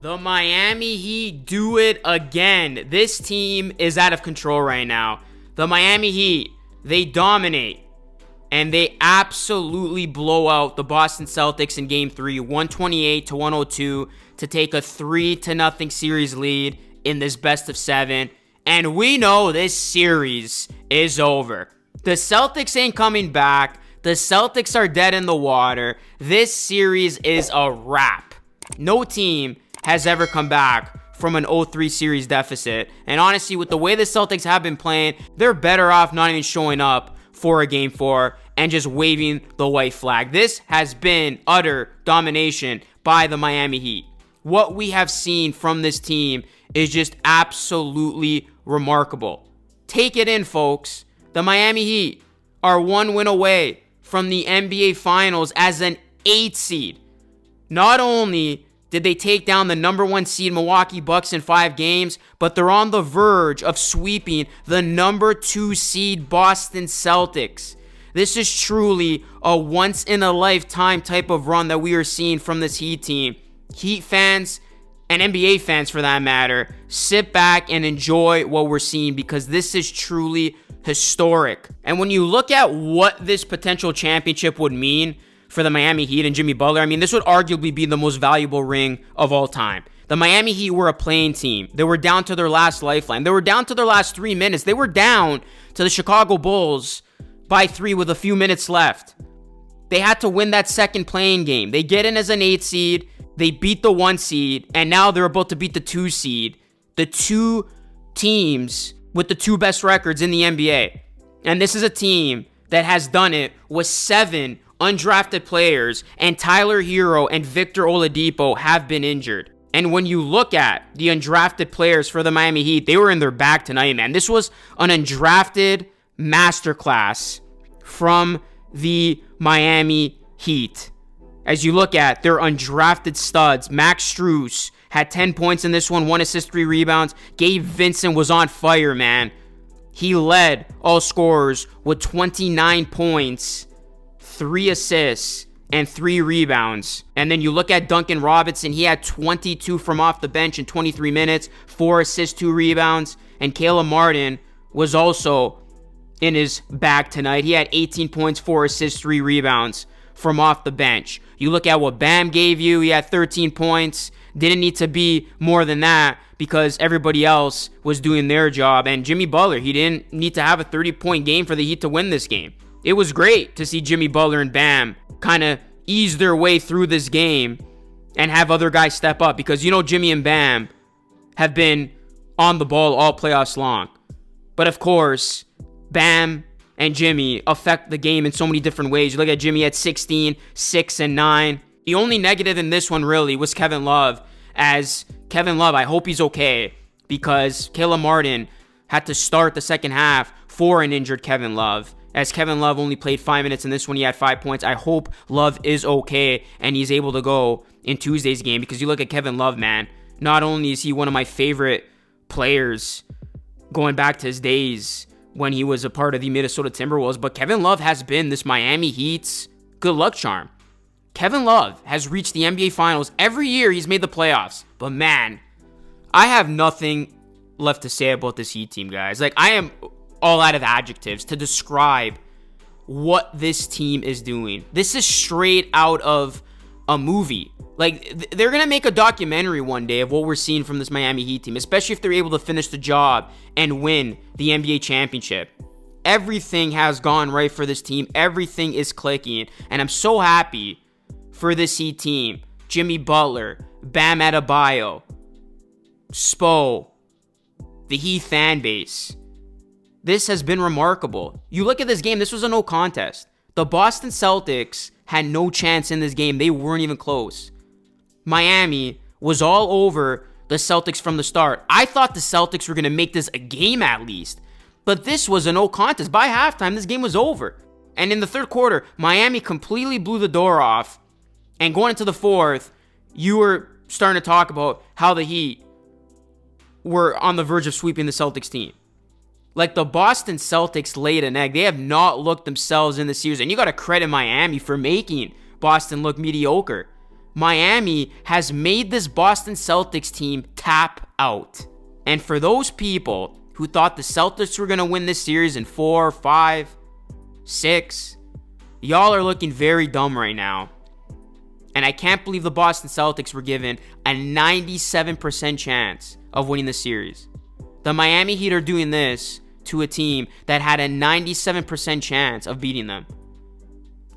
The Miami Heat do it again. This team is out of control right now. The Miami Heat, they dominate. And they absolutely blow out the Boston Celtics in Game 3, 128-102, to take a 3-0 series lead in this best of 7. And we know this series is over. The Celtics ain't coming back. The Celtics are dead in the water. This series is a wrap. No team has ever come back from an 0-3 series deficit. And honestly, with the way the Celtics have been playing, they're better off not even showing up for a Game 4 and just waving the white flag. This has been utter domination by the Miami Heat. What we have seen from this team is just absolutely remarkable. Take it in, folks. The Miami Heat are one win away from the NBA Finals as an 8 seed. Not only did they take down the number 1 seed Milwaukee Bucks in 5 games, but they're on the verge of sweeping the number 2 seed Boston Celtics. This is truly a once-in-a-lifetime type of run that we are seeing from this Heat team. Heat fans, and NBA fans for that matter, sit back and enjoy what we're seeing because this is truly historic. And when you look at what this potential championship would mean for the Miami Heat and Jimmy Butler, I mean, this would arguably be the most valuable ring of all time. The Miami Heat were a playing team. They were down to their last lifeline. They were down to their last 3 minutes. They were down to the Chicago Bulls by 3 with a few minutes left. They had to win that second playing game. They get in as an 8 seed. They beat the 1 seed. And now they're about to beat the 2 seed. The 2 teams with the 2 best records in the NBA. And this is a team that has done it with 7 undrafted players, and Tyler Hero and Victor Oladipo have been injured. And when you look at the undrafted players for the Miami Heat, they were in their bag tonight, man. This was an undrafted masterclass from the Miami Heat. As you look at their undrafted studs, Max Strus had 10 points in this one, 1 assist, 3 rebounds. Gabe Vincent was on fire, man. He led all scorers with 29 points, 3 assists, and 3 rebounds. And then you look at Duncan Robinson. He had 22 from off the bench in 23 minutes, 4 assists, 2 rebounds. And Caleb Martin was also in his bag tonight. He had 18 points, 4 assists, 3 rebounds from off the bench. You look at what Bam gave you. He had 13 points. Didn't need to be more than that because everybody else was doing their job. And Jimmy Butler, he didn't need to have a 30-point game for the Heat to win this game. It was great to see Jimmy Butler and Bam kind of ease their way through this game and have other guys step up because, you know, Jimmy and Bam have been on the ball all playoffs long. But of course, Bam and Jimmy affect the game in so many different ways. You look at Jimmy at 16, 6, and 9. The only negative in this one really was Kevin Love. As Kevin Love, I hope he's okay because Caleb Martin had to start the second half for an injured Kevin Love. As Kevin Love only played 5 minutes in this one, he had 5 points. I hope Love is okay and he's able to go in Tuesday's game because you look at Kevin Love, man. Not only is he one of my favorite players going back to his days when he was a part of the Minnesota Timberwolves, but Kevin Love has been this Miami Heat's good luck charm. Kevin Love has reached the NBA Finals. Every year he's made the playoffs. But man, I have nothing left to say about this Heat team, guys. Like, I am all out of adjectives to describe what this team is doing. This is straight out of a movie. Like, they're going to make a documentary one day of what we're seeing from this Miami Heat team, especially if they're able to finish the job and win the NBA championship. Everything has gone right for this team. Everything is clicking. And I'm so happy for this Heat team. Jimmy Butler, Bam Adebayo, Spo, the Heat fan base. This has been remarkable. You look at this game, this was a no contest. The Boston Celtics had no chance in this game. They weren't even close. Miami was all over the Celtics from the start. I thought the Celtics were going to make this a game at least. But this was a no contest. By halftime, this game was over. And in the third quarter, Miami completely blew the door off. And going into the fourth, you were starting to talk about how the Heat were on the verge of sweeping the Celtics team. Like, the Boston Celtics laid an egg. They have not looked themselves in the series. And you got to credit Miami for making Boston look mediocre. Miami has made this Boston Celtics team tap out. And for those people who thought the Celtics were going to win this series in 4, 5, 6, y'all are looking very dumb right now. And I can't believe the Boston Celtics were given a 97% chance of winning the series. The Miami Heat are doing this to a team that had a 97% chance of beating them.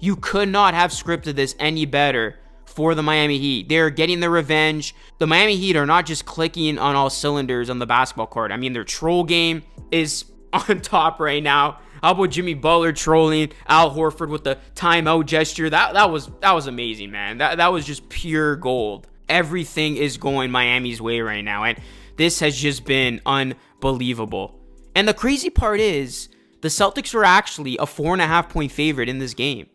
You could not have scripted this any better for the Miami Heat. They're getting their revenge. The Miami Heat are not just clicking on all cylinders on the basketball court. I mean, their troll game is on top right now. How about Jimmy Butler trolling Al Horford with the timeout gesture? That was amazing, man. That was just pure gold. Everything is going Miami's way right now, and this has just been unbelievable. And the crazy part is, the Celtics were actually a 4.5 point favorite in this game.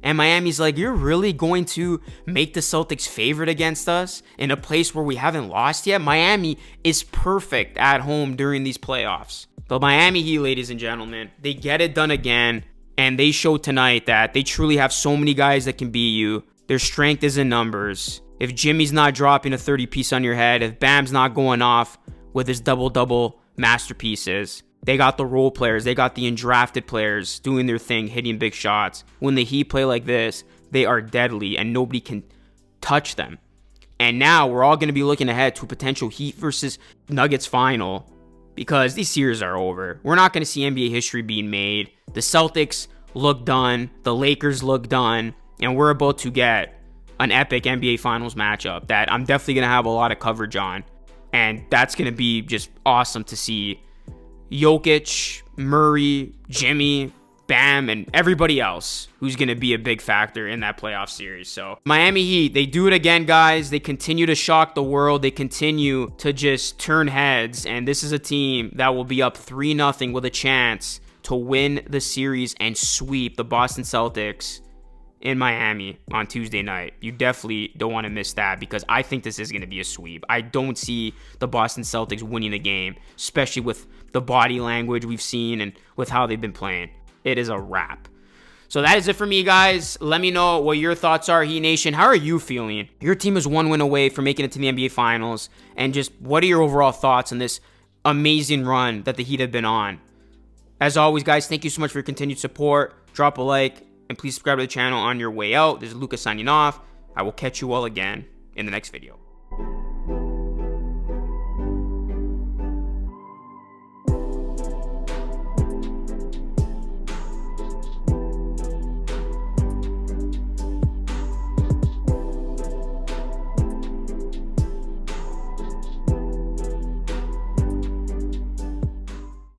And Miami's like, you're really going to make the Celtics favorite against us in a place where we haven't lost yet? Miami is perfect at home during these playoffs. The Miami Heat, ladies and gentlemen, they get it done again. And they showed tonight that they truly have so many guys that can beat you. Their strength is in numbers. If Jimmy's not dropping a 30-piece on your head, if Bam's not going off with his double-double masterpieces, they got the role players. They got the undrafted players doing their thing, hitting big shots. When the Heat play like this, they are deadly and nobody can touch them. And now we're all going to be looking ahead to a potential Heat versus Nuggets final because these series are over. We're not going to see NBA history being made. The Celtics look done. The Lakers look done. And we're about to get an epic NBA Finals matchup that I'm definitely going to have a lot of coverage on. And that's going to be just awesome to see. Jokic, Murray, Jimmy, Bam, and everybody else who's going to be a big factor in that playoff series. So Miami Heat, they do it again, guys. They continue to shock the world. They continue to just turn heads. And this is a team that will be up 3-0 with a chance to win the series and sweep the Boston Celtics in Miami on Tuesday night. You definitely don't want to miss that because I think this is going to be a sweep. I don't see the Boston Celtics winning the game, especially with the body language we've seen and with how they've been playing. It is a wrap. So that is it for me, guys. Let me know what your thoughts are, Heat Nation. How are you feeling? Your team is one win away from making it to the NBA Finals. And just what are your overall thoughts on this amazing run that the Heat have been on? As always, guys, thank you so much for your continued support. Drop a like. And please subscribe to the channel on your way out. This is Lucas signing off. I will catch you all again in the next video.